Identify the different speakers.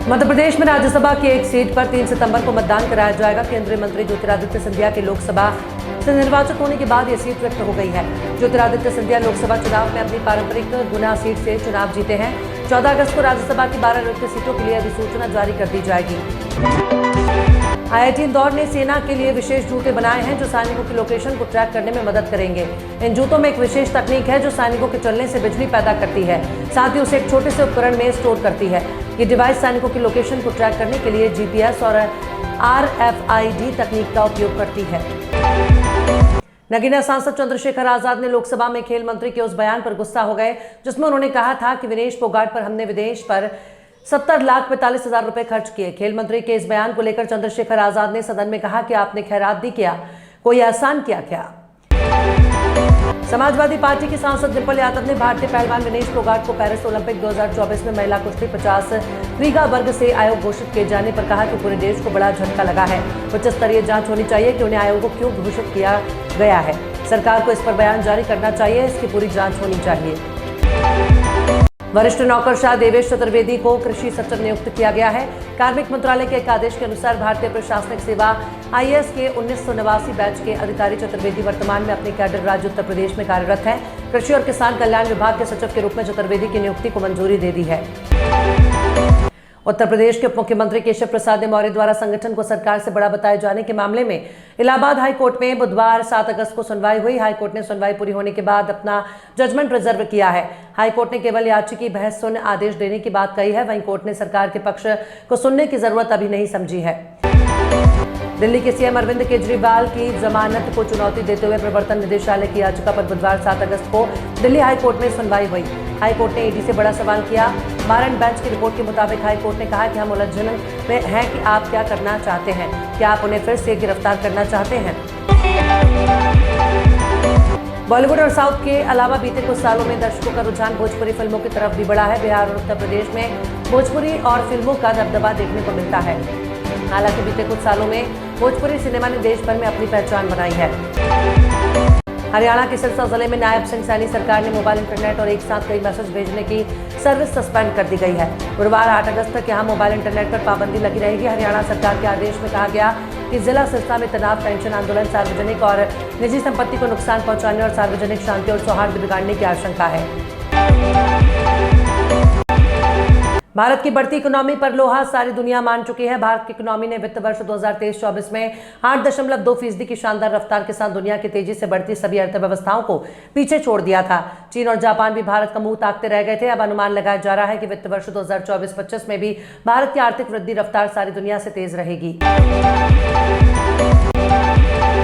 Speaker 1: मध्य प्रदेश में राज्यसभा की एक सीट पर 3 सितंबर को मतदान कराया जाएगा। केंद्रीय मंत्री ज्योतिरादित्य सिंधिया के लोकसभा से निर्वाचित होने के बाद यह सीट रिक्त हो गई है। ज्योतिरादित्य सिंधिया लोकसभा चुनाव में अपनी पारंपरिक गुना सीट से चुनाव जीते हैं। 14 अगस्त को राज्यसभा की 12 रिक्त सीटों के लिए अधिसूचना जारी कर दी जाएगी। IIT इंदौर ने सेना के लिए विशेष जूते बनाए हैं जो सैनिकों की लोकेशन को ट्रैक करने में मदद करेंगे। इन जूतों में एक विशेष तकनीक है जो सैनिकों के चलने से बिजली पैदा करती है, साथ ही उसे एक छोटे से उपकरण में स्टोर करती है। ये डिवाइस सैनिकों की लोकेशन को ट्रैक करने के लिए GPS और RFID तकनीक का उपयोग करती है। नगीना सांसद चंद्रशेखर आजाद ने लोकसभा में खेल मंत्री के उस बयान पर गुस्सा हो गए जिसमें उन्होंने कहा था कि विनेश फोगाट पर हमने विदेश पर 70,45,000 रुपए खर्च किए। खेल मंत्री के इस बयान को लेकर चंद्रशेखर आजाद ने सदन में कहा कि आपने खैरात दी क्या, कोई एहसान किया क्या? समाजवादी पार्टी की सांसद डिंपल यादव ने भारतीय पहलवान विनेश फोगाट को पेरिस ओलंपिक 2024 में महिला कुश्ती 50 क्रीगा वर्ग से आयोग घोषित किए जाने पर कहा कि पूरे देश को बड़ा झटका लगा है। उच्च स्तरीय जांच होनी चाहिए कि उन्हें आयोग को क्यों घोषित किया गया है। सरकार को इस पर बयान जारी करना चाहिए, इसकी पूरी जांच होनी चाहिए। वरिष्ठ नौकरशाह देवेश चतुर्वेदी को कृषि सचिव नियुक्त किया गया है। कार्मिक मंत्रालय के एक आदेश के अनुसार भारतीय प्रशासनिक सेवा IAS के 1989 बैच के अधिकारी चतुर्वेदी वर्तमान में अपने कैडर राज्य उत्तर प्रदेश में कार्यरत हैं। कृषि और किसान कल्याण विभाग के सचिव के रूप में चतुर्वेदी की नियुक्ति को मंजूरी दे दी है। उत्तर प्रदेश के उप मुख्यमंत्री केशव प्रसाद मौर्य द्वारा संगठन को सरकार से बड़ा बताए जाने के मामले में इलाहाबाद हाई कोर्ट में बुधवार 7 अगस्त को सुनवाई हुई। हाई कोर्ट ने सुनवाई पूरी होने के बाद अपना जजमेंट रिजर्व किया है। हाई कोर्ट ने केवल याचिका बहस सुन आदेश देने की बात कही है। वहीं कोर्ट ने सरकार के पक्ष को सुनने की जरूरत अभी नहीं समझी है। दिल्ली के CM अरविंद केजरीवाल की जमानत को चुनौती देते हुए प्रवर्तन निदेशालय की याचिका पर बुधवार 7 अगस्त को दिल्ली हाई कोर्ट में सुनवाई हुई। हाई कोर्ट ने ED से बड़ा सवाल किया। वारंट बेंच की रिपोर्ट के मुताबिक हाई कोर्ट ने कहा कि हम उलझन में हैं कि आप क्या करना चाहते हैं, क्या आप उन्हें फिर से गिरफ्तार करना चाहते हैं। बॉलीवुड और साउथ के अलावा बीते कुछ सालों में दर्शकों का रुझान भोजपुरी फिल्मों की तरफ भी बढ़ा है। बिहार और उत्तर प्रदेश में भोजपुरी और फिल्मों का दबदबा देखने को मिलता है। हालांकि बीते कुछ सालों में भोजपुरी सिनेमा ने देश भर में अपनी पहचान बनाई है। हरियाणा के सिरसा जिले में नायब सिंह सैनी सरकार ने मोबाइल इंटरनेट और एक साथ कई मैसेज भेजने की सर्विस सस्पेंड कर दी गई है। गुरुवार 8 अगस्त तक यहां मोबाइल इंटरनेट पर पाबंदी लगी रहेगी। हरियाणा सरकार के आदेश में कहा गया कि जिला सिरसा में तनाव, टेंशन, आंदोलन, सार्वजनिक और निजी संपत्ति को नुकसान पहुंचाने और सार्वजनिक शांति और सौहार्द बिगाड़ने की आशंका है। भारत की बढ़ती इकोनॉमी पर लोहा सारी दुनिया मान चुकी है। भारत की इकोनॉमी ने वित्त वर्ष 2023-24 में 8.2% की शानदार रफ्तार के साथ दुनिया की तेजी से बढ़ती सभी अर्थव्यवस्थाओं को पीछे छोड़ दिया था। चीन और जापान भी भारत का मुंह ताकते रह गए थे। अब अनुमान लगाया जा रहा है कि वित्त वर्ष 2024-25 में भी भारत की आर्थिक वृद्धि रफ्तार सारी दुनिया से तेज रहेगी।